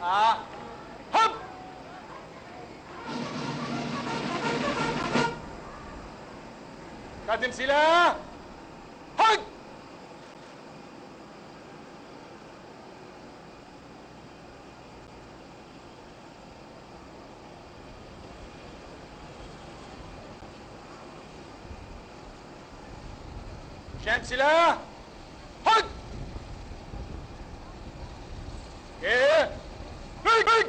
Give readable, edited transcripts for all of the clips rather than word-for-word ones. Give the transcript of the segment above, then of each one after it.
هب. قدم سلاح. هج. شد سلاح. هج. ايه. هج هج.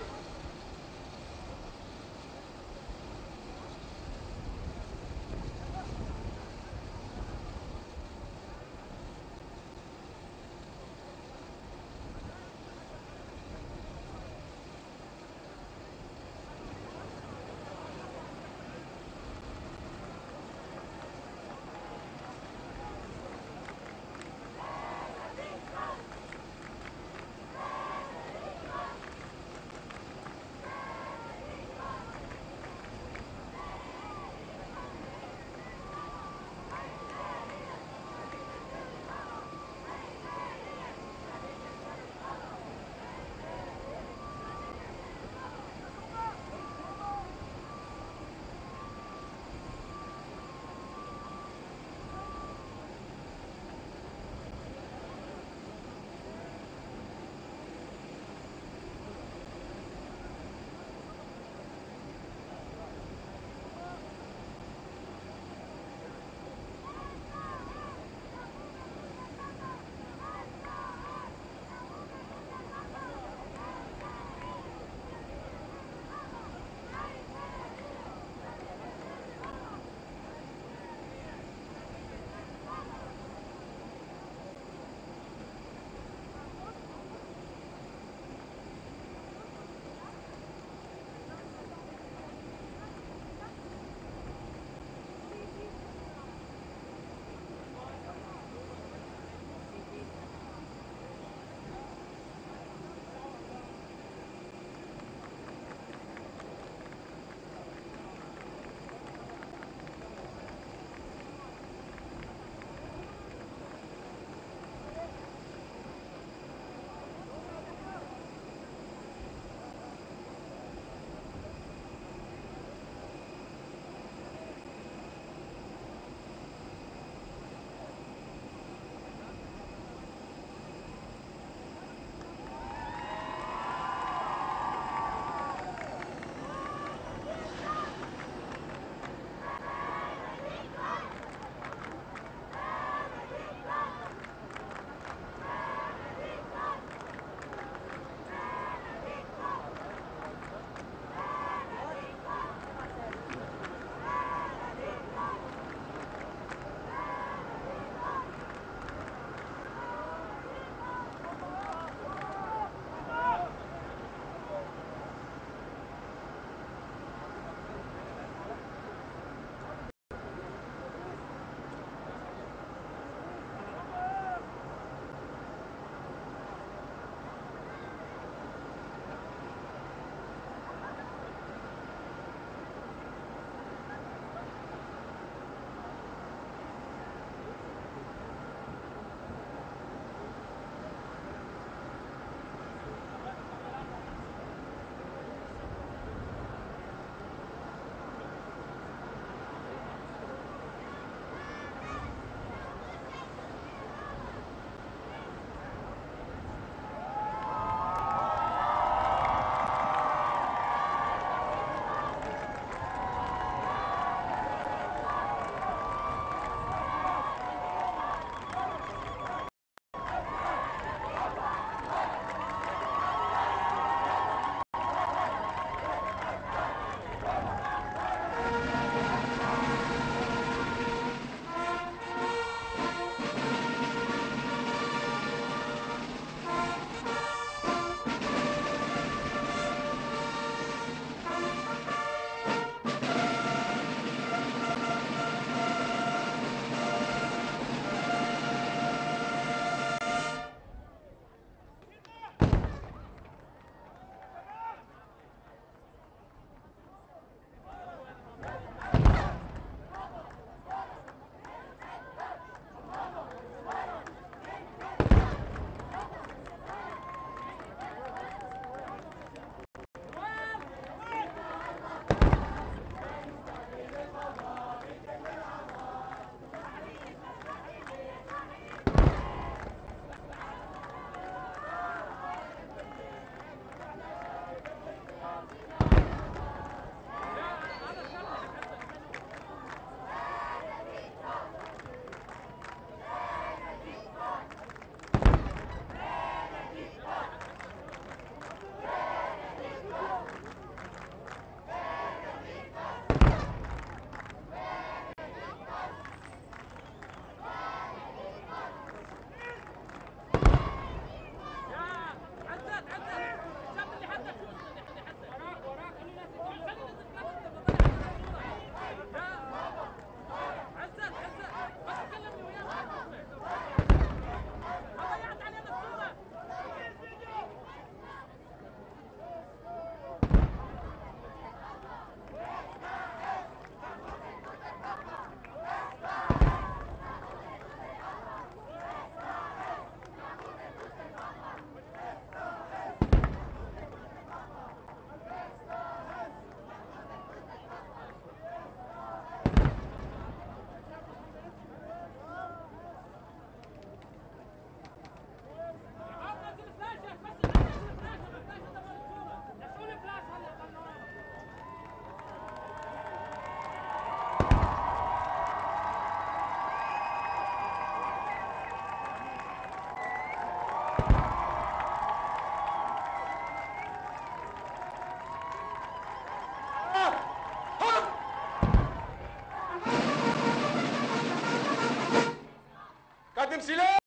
استخدم سلاح.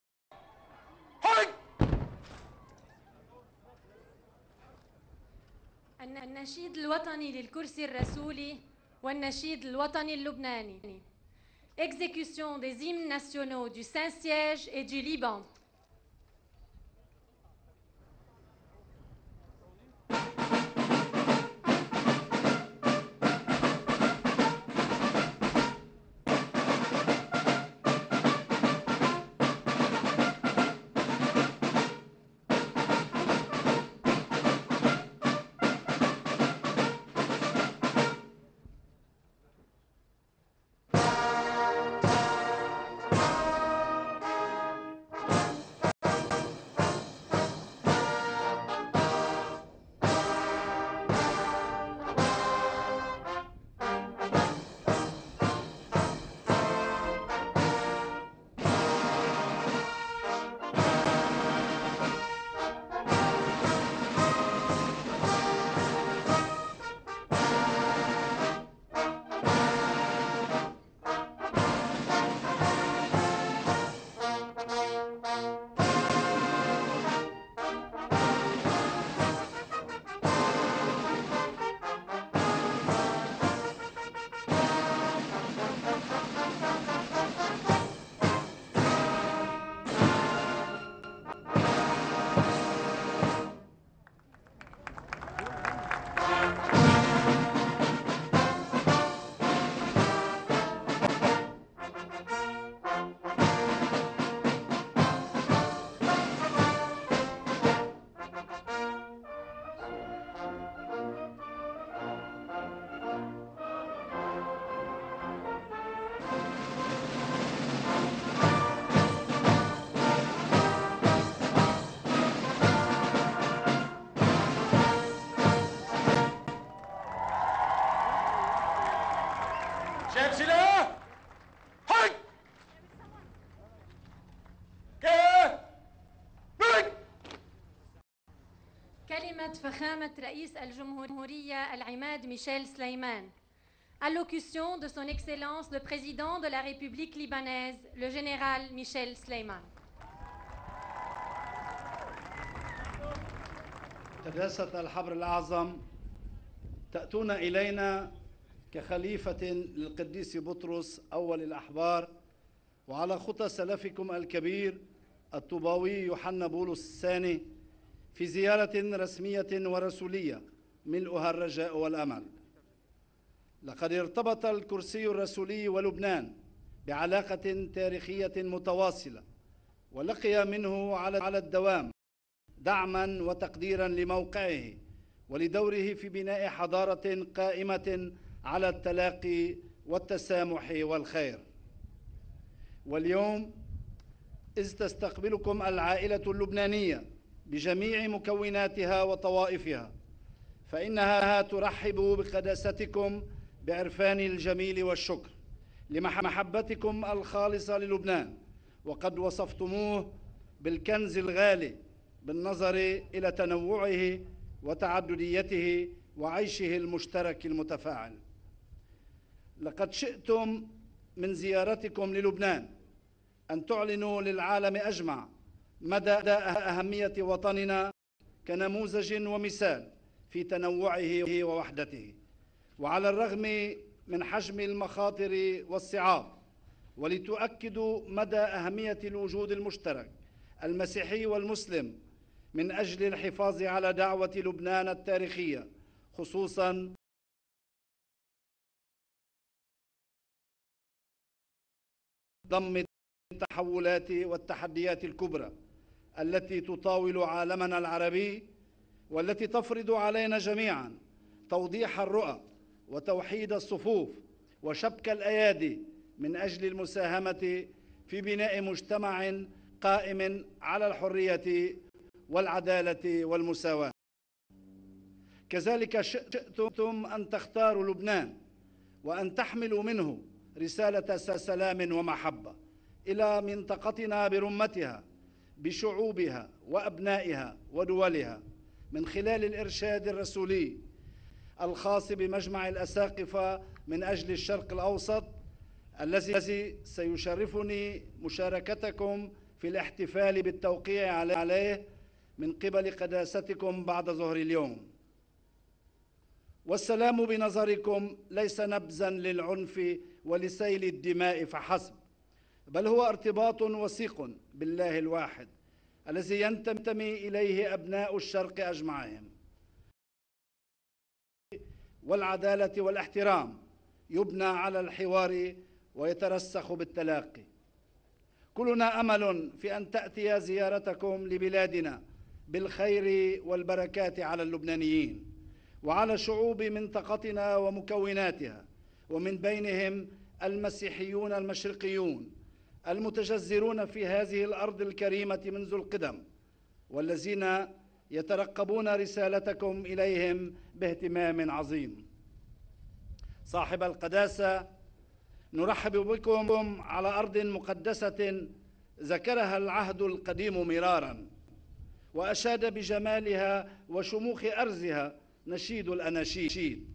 حرك. النشيد الوطني للكرسي الرسولي والنشيد الوطني اللبناني. Exécution des hymnes nationaux du Saint-Siège et du Liban. شايف سلاح؟ حرك. كلمة فخامة رئيس الجمهورية العماد ميشيل سليمان. Allocution de son Excellence le Président de la République libanaise, le général Michel Sleiman. قداسة الحبر الأعظم، تأتون إلينا كخليفة للقديس بطرس أول الأحبار، وعلى خطى سلفكم الكبير الطوباوي يوحنا بولس الثاني، في زيارة رسمية ورسولية ملؤها الرجاء والأمل. لقد ارتبط الكرسي الرسولي ولبنان بعلاقة تاريخية متواصلة، ولقي منه على الدوام دعما وتقديرا لموقعه ولدوره في بناء حضارة قائمة على التلاقي والتسامح والخير. واليوم إذ تستقبلكم العائلة اللبنانية بجميع مكوناتها وطوائفها، فإنها ترحب بقداستكم بعرفان الجميل والشكر لمحبتكم الخالصة للبنان، وقد وصفتموه بالكنز الغالي بالنظر إلى تنوعه وتعدديته وعيشه المشترك المتفاعل. لقد شئتم من زيارتكم للبنان أن تعلنوا للعالم أجمع مدى أهمية وطننا كنموذج ومثال في تنوعه ووحدته، وعلى الرغم من حجم المخاطر والصعاب، ولتؤكدوا مدى أهمية الوجود المشترك المسيحي والمسلم من أجل الحفاظ على دعوة لبنان التاريخية، خصوصاً ضم التحولات والتحديات الكبرى التي تطاول عالمنا العربي، والتي تفرض علينا جميعاً توضيح الرؤى وتوحيد الصفوف وشبك الأيادي من أجل المساهمة في بناء مجتمع قائم على الحرية والعدالة والمساواة. كذلك شئتم أن تختاروا لبنان وأن تحملوا منه رسالة سلام ومحبة إلى منطقتنا برمتها بشعوبها وأبنائها ودولها، من خلال الإرشاد الرسولي الخاص بمجمع الأساقفة من أجل الشرق الأوسط الذي سيشرفني مشاركتكم في الاحتفال بالتوقيع عليه من قبل قداستكم بعد ظهر اليوم. والسلام بنظركم ليس نبذاً للعنف ولسيل الدماء فحسب، بل هو ارتباط وثيق بالله الواحد الذي ينتمي إليه أبناء الشرق أجمعهم، والعدالة والاحترام يبنى على الحوار ويترسخ بالتلاقي. كلنا أمل في أن تأتي زيارتكم لبلادنا بالخير والبركات على اللبنانيين وعلى شعوب منطقتنا ومكوناتها، ومن بينهم المسيحيون المشرقيون المتجذرون في هذه الأرض الكريمة منذ القدم، والذين يترقبون رسالتكم إليهم باهتمام عظيم. صاحب القداسة، نرحب بكم على أرض مقدسة ذكرها العهد القديم مرارا، وأشاد بجمالها وشموخ أرزها نشيد الأناشيد،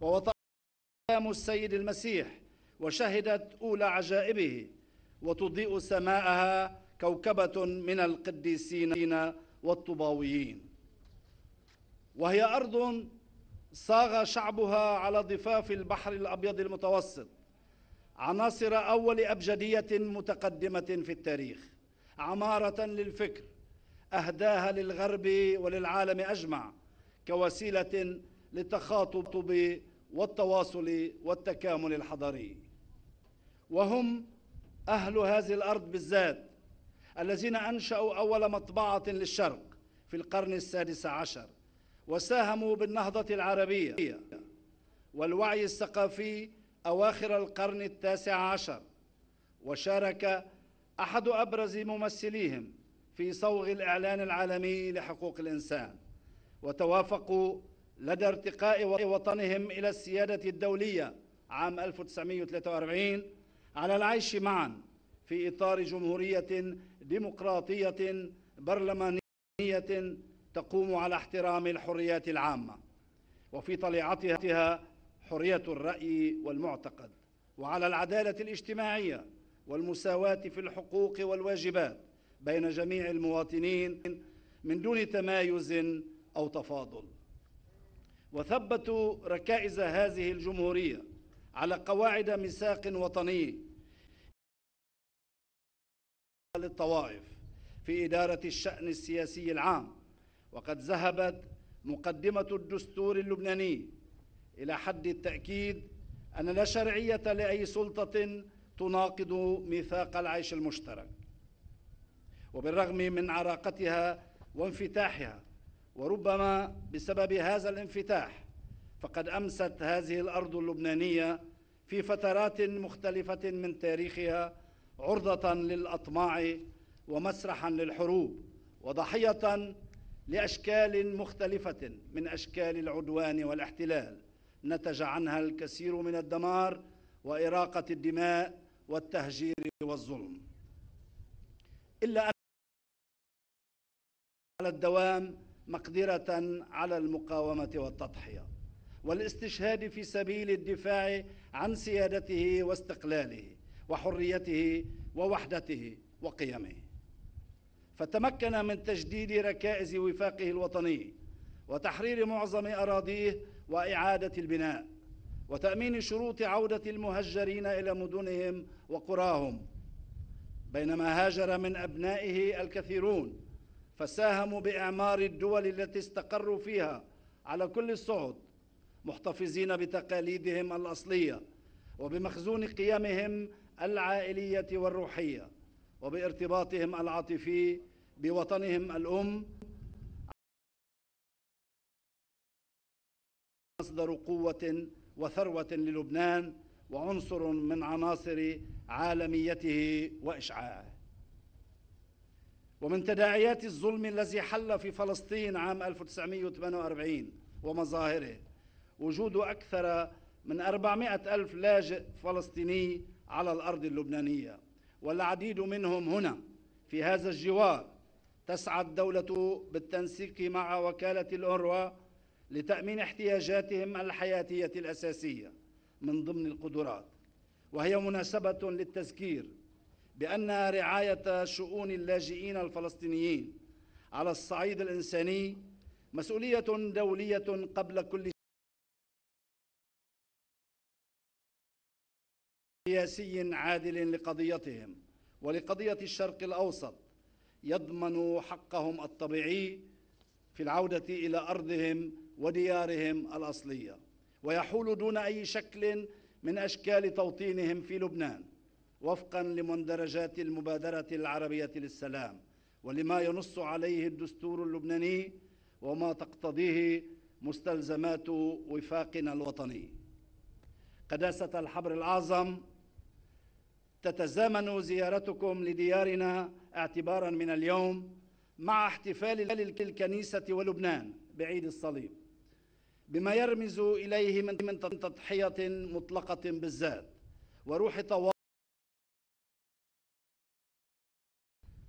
ووطأ السيد المسيح وشهدت أولى عجائبه، وتضيء سماءها كوكبة من القديسين والطوباويين. وهي أرض صاغ شعبها على ضفاف البحر الأبيض المتوسط عناصر أول أبجدية متقدمة في التاريخ، عمارة للفكر أهداها للغرب وللعالم أجمع كوسيلة للتخاطب والتواصل والتكامل الحضاري. وهم أهل هذه الأرض بالذات الذين أنشأوا أول مطبعة للشرق في القرن السادس عشر، وساهموا بالنهضة العربية والوعي الثقافي أواخر القرن التاسع عشر، وشارك أحد أبرز ممثليهم في صوغ الإعلان العالمي لحقوق الإنسان، وتوافقوا لدى ارتقاء وطنهم إلى السيادة الدولية عام 1943 على العيش معا في إطار جمهورية ديمقراطية برلمانية تقوم على احترام الحريات العامة، وفي طليعتها حرية الرأي والمعتقد، وعلى العدالة الاجتماعية والمساواة في الحقوق والواجبات بين جميع المواطنين من دون تمايز أو تفاضل. وثبتوا ركائز هذه الجمهورية على قواعد ميثاق وطني للطوائف في إدارة الشأن السياسي العام. وقد ذهبت مقدمة الدستور اللبناني إلى حد التأكيد أن لا شرعية لأي سلطة تناقض ميثاق العيش المشترك. وبالرغم من عراقتها وانفتاحها، وربما بسبب هذا الانفتاح، فقد أمست هذه الأرض اللبنانية في فترات مختلفة من تاريخها عرضة للأطماع ومسرحا للحروب، وضحية لأشكال مختلفة من أشكال العدوان والاحتلال نتج عنها الكثير من الدمار وإراقة الدماء والتهجير والظلم، إلا أن على الدوام مقدرة على المقاومة والتضحية والاستشهاد في سبيل الدفاع عن سيادته واستقلاله وحريته ووحدته وقيمه. فتمكن من تجديد ركائز وفاقه الوطني وتحرير معظم أراضيه وإعادة البناء وتأمين شروط عودة المهجرين إلى مدنهم وقراهم، بينما هاجر من أبنائه الكثيرون فساهموا بإعمار الدول التي استقروا فيها على كل الصعد، محتفظين بتقاليدهم الأصلية وبمخزون قيمهم العائلية والروحية وبارتباطهم العاطفي بوطنهم الأم، مصدر قوة وثروة للبنان وعنصر من عناصر عالميته وإشعاعه. ومن تداعيات الظلم الذي حل في فلسطين عام 1948 ومظاهره وجود أكثر من 400,000 لاجئ فلسطيني على الأرض اللبنانية، والعديد منهم هنا في هذا الجوار. تسعى الدولة بالتنسيق مع وكالة الأونروا لتأمين احتياجاتهم الحياتية الأساسية من ضمن القدرات وهي مناسبة للتذكير بأن رعاية شؤون اللاجئين الفلسطينيين على الصعيد الإنساني مسؤولية دولية قبل كل سياسي عادل لقضيتهم ولقضية الشرق الأوسط يضمن حقهم الطبيعي في العودة إلى أرضهم وديارهم الأصلية، ويحول دون أي شكل من أشكال توطينهم في لبنان وفقا لمندرجات المبادرة العربية للسلام ولما ينص عليه الدستور اللبناني وما تقتضيه مستلزمات وفاقنا الوطني. قداسة الحبر الأعظم، تتزامن زيارتكم لديارنا اعتبارا من اليوم مع احتفال الكنيسة ولبنان بعيد الصليب بما يرمز إليه من تضحية مطلقة بالذات وروح تواضع.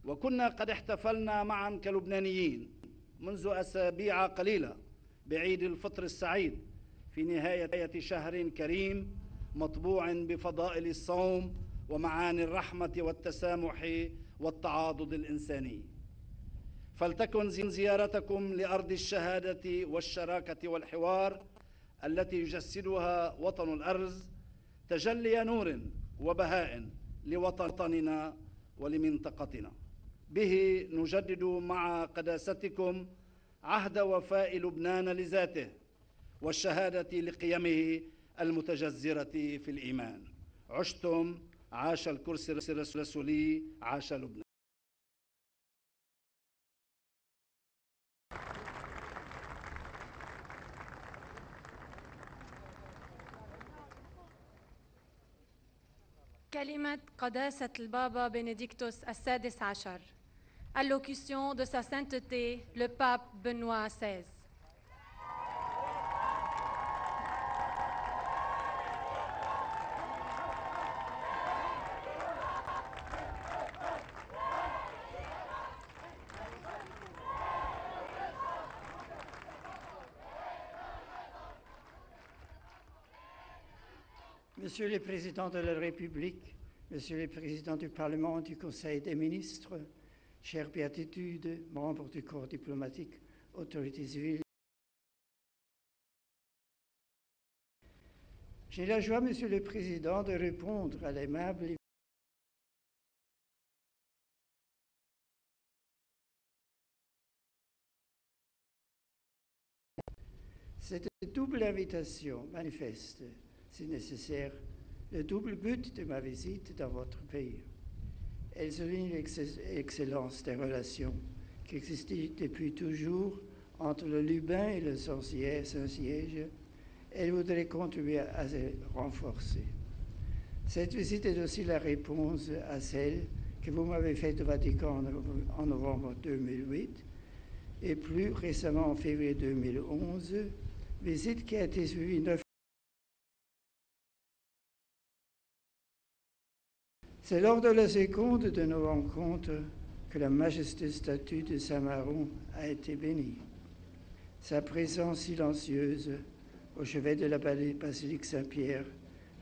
وكنا قد احتفلنا معا كلبنانيين منذ أسابيع قليلة بعيد الفطر السعيد في نهاية شهر كريم مطبوع بفضائل الصوم ومعاني الرحمة والتسامح والتعاضد الإنساني. فلتكن زيارتكم لأرض الشهادة والشراكة والحوار التي يجسدها وطن الأرز تجلي نور وبهاء لوطننا ولمنطقتنا. به نجدد مع قداستكم عهد وفاء لبنان لذاته والشهادة لقيمه المتجذرة في الإيمان. عشتم، عاش الكرسي الرسولي، عاش لبنان. كلمة قداسة البابا بنديكتوس السادس عشر. Allocution de sa sainteté, le pape Benoît XVI. Monsieur le Président de la République, Monsieur le Président du Parlement, du Conseil des ministres, chères béatitudes, membres du corps diplomatique, autorités civiles. J'ai la joie, Monsieur le Président, de répondre à l'aimable Cette double invitation manifeste, si nécessaire, le double but de ma visite dans votre pays. Elle souligne l'excellence des relations qui existent depuis toujours entre le Lubin et le Saint-Siège. Elle voudrait contribuer à les renforcer. Cette visite est aussi la réponse à celle que vous m'avez faite au Vatican en novembre 2008 et plus récemment en février 2011, visite qui a été suivie 9 C'est lors de la seconde de nos rencontres que la majestueuse statue de Saint-Maron a été bénie. Sa présence silencieuse au chevet de la basilique Saint-Pierre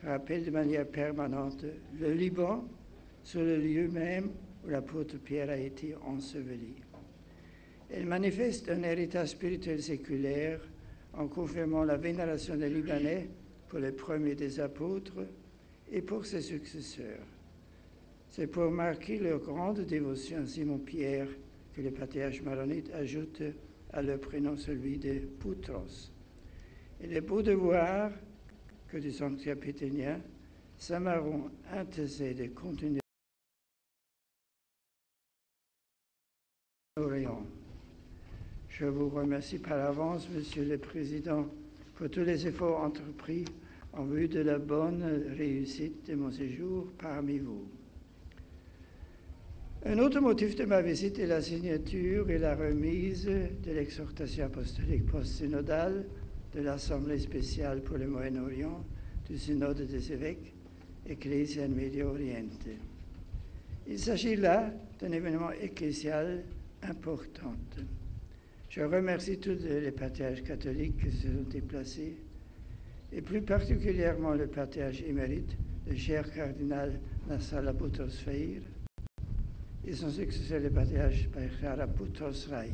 rappelle de manière permanente le Liban sur le lieu même où l'apôtre Pierre a été enseveli. Elle manifeste un héritage spirituel séculaire en confirmant la vénération des Libanais pour les premiers des apôtres et pour ses successeurs. C'est pour marquer leur grande dévotion à Simon-Pierre que le patriarche maronite ajoute à leur prénom celui de Boutros. Il est beau de voir que du sanctuaire péténien, Saint-Maron intercède et continue Orient. Je vous remercie par avance, Monsieur le Président, pour tous les efforts entrepris en vue de la bonne réussite de mon séjour parmi vous. Un autre motif de ma visite est la signature et la remise de l'exhortation apostolique post-synodale de l'Assemblée spéciale pour le Moyen-Orient du Synode des évêques Ecclesia Medio Oriente. Il s'agit là d'un événement ecclésial important. Je remercie tous les patriarches catholiques qui se sont déplacés et plus particulièrement le patriarche émérite le cher cardinal Nassala Boutros Feir, et son successeur le patriarche Bechara Boutros Rai.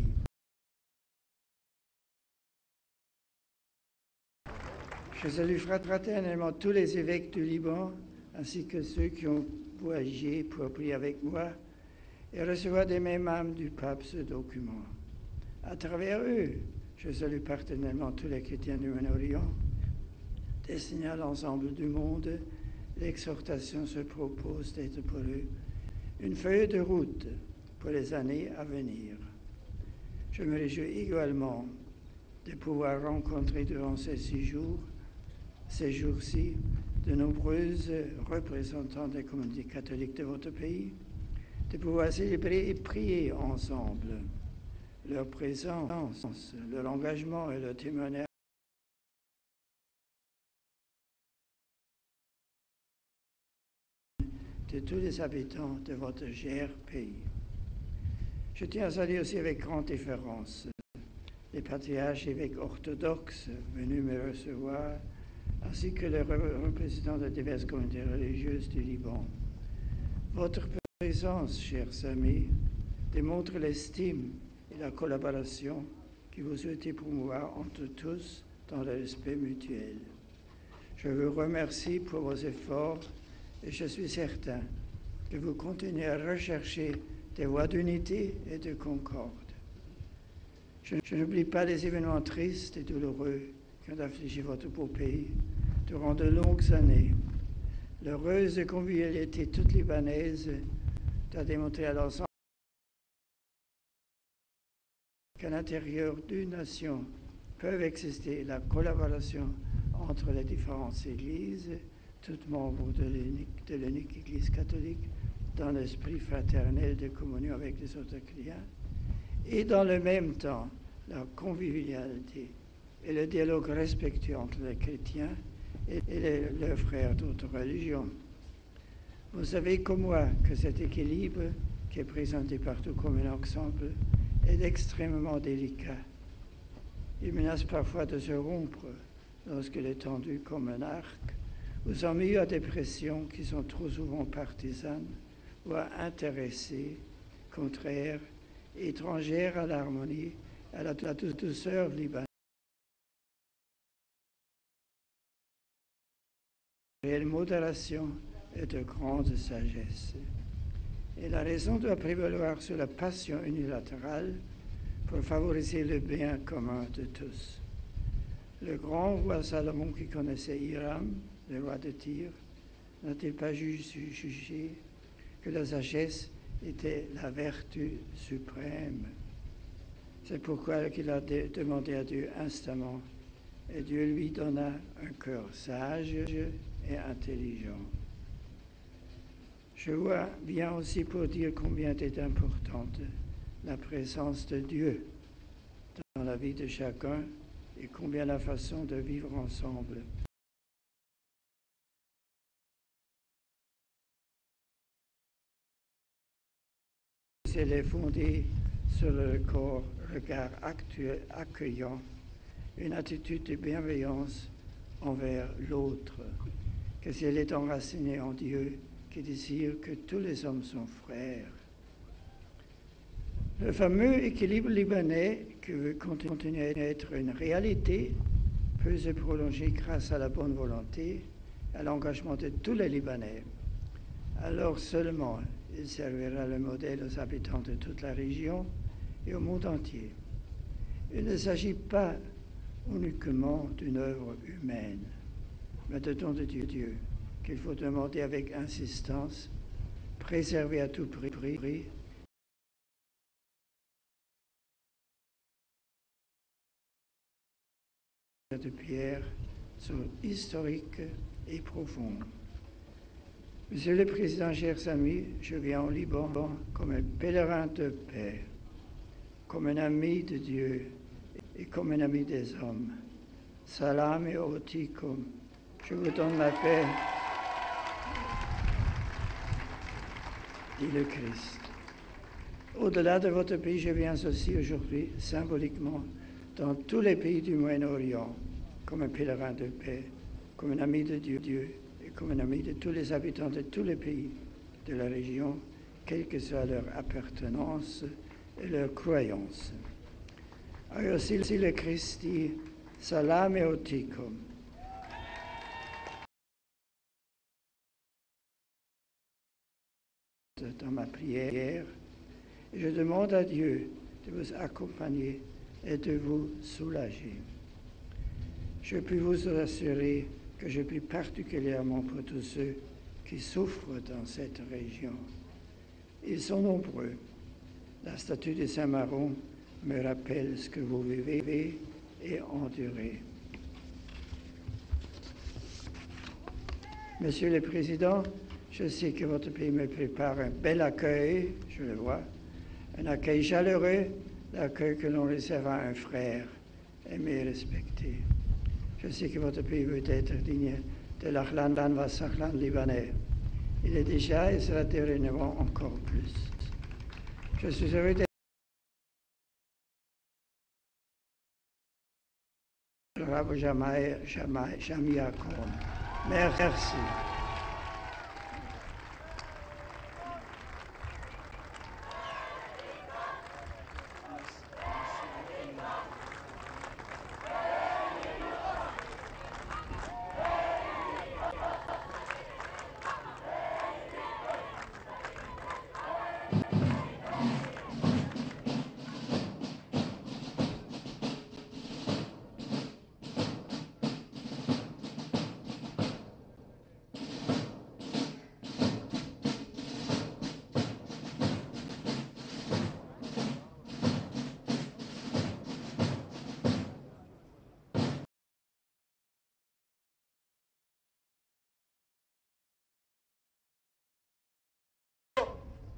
Je salue fraternellement tous les évêques du Liban, ainsi que ceux qui ont voyagé pour prier avec moi et recevoir des mêmes âmes du pape ce document. À travers eux, je salue paternellement tous les chrétiens du Moyen-Orient, destinés à l'ensemble du monde. L'exhortation se propose d'être pour eux une feuille de route pour les années à venir. Je me réjouis également de pouvoir rencontrer durant ces jours-ci, de nombreuses représentants des communautés catholiques de votre pays, de pouvoir célébrer et prier ensemble. Leur présence, leur engagement et leur témoignage de tous les habitants de votre cher pays. Je tiens à saluer aussi avec grande déférence les patriarches et évêques orthodoxes venus me recevoir, ainsi que les représentants de diverses communautés religieuses du Liban. Votre présence, chers amis, démontre l'estime et la collaboration que vous souhaitez promouvoir entre tous dans le respect mutuel. Je vous remercie pour vos efforts et je suis certain que vous continuez à rechercher des voies d'unité et de concorde. Je n'oublie pas les événements tristes et douloureux qui ont affligé votre beau pays durant de longues années. L'heureuse convivialité toute libanaise doit démontrer à l'ensemble qu'à l'intérieur d'une nation peuvent exister la collaboration entre les différentes églises, toutes membres de l'unique Église catholique, dans l'esprit fraternel de communion avec les autres chrétiens, et dans le même temps, la convivialité et le dialogue respectueux entre les chrétiens et leurs frères d'autres religions. Vous savez comme moi que cet équilibre, qui est présenté partout comme un ensemble, est extrêmement délicat. Il menace parfois de se rompre lorsqu'il est tendu comme un arc, ou en milieu à des pressions qui sont trop souvent partisanes, ou intéressées, contraires, étrangères à l'harmonie, à la douceur libanaise. Réelle modération et de grande sagesse. Et la raison doit prévaloir sur la passion unilatérale pour favoriser le bien commun de tous. Le grand roi Salomon, qui connaissait Hiram, le roi de Tyr, n'a-t-il pas jugé que la sagesse était la vertu suprême? C'est pourquoi il a demandé à Dieu instamment, et Dieu lui donna un cœur sage et intelligent. Je vois bien aussi pour dire combien est importante la présence de Dieu dans la vie de chacun et combien la façon de vivre ensemble elle est fondée sur le regard accueillant, une attitude de bienveillance envers l'autre, que si elle est enracinée en Dieu, qui désire que tous les hommes sont frères. Le fameux équilibre libanais, qui veut continuer à être une réalité, peut se prolonger grâce à la bonne volonté, à l'engagement de tous les Libanais. Alors seulement, il servira le modèle aux habitants de toute la région et au monde entier. Il ne s'agit pas uniquement d'une œuvre humaine, mais de don de Dieu, qu'il faut demander avec insistance, préserver à tout prix, de pierre sont historiques et profondes. Monsieur le Président, chers amis, je viens au Liban comme un pèlerin de paix, comme un ami de Dieu et comme un ami des hommes. Salam et otikum. Je vous donne la paix, dit le Christ. Au-delà de votre pays, je viens aussi aujourd'hui, symboliquement, dans tous les pays du Moyen-Orient, comme un pèlerin de paix, comme un ami de Dieu et comme un ami de tous les habitants de tous les pays de la région, quelle que soit leur appartenance et leur croyance. Aiosile Christi, salame oticum. Dans ma prière, je demande à Dieu de vous accompagner et de vous soulager. Je puis vous assurer que je prie particulièrement pour tous ceux qui souffrent dans cette région. Ils sont nombreux. La statue de Saint-Maron me rappelle ce que vous vivez et endurez. Monsieur le Président, je sais que votre pays me prépare un bel accueil, je le vois, un accueil chaleureux, l'accueil que l'on réserve à un frère aimé et respecté. Je sais que votre pays veut être digne de l'Ahlan wa Sahlan libanais. Il est déjà et sera dorénavant encore plus. Je suis heureux d'être Rabbi Jamia Cohen. Merci.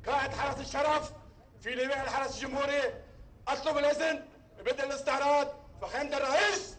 قائد حرس الشرف في لواء الحرس الجمهوري اطلب الاذن ببدء الاستعراض فخامة الرئيس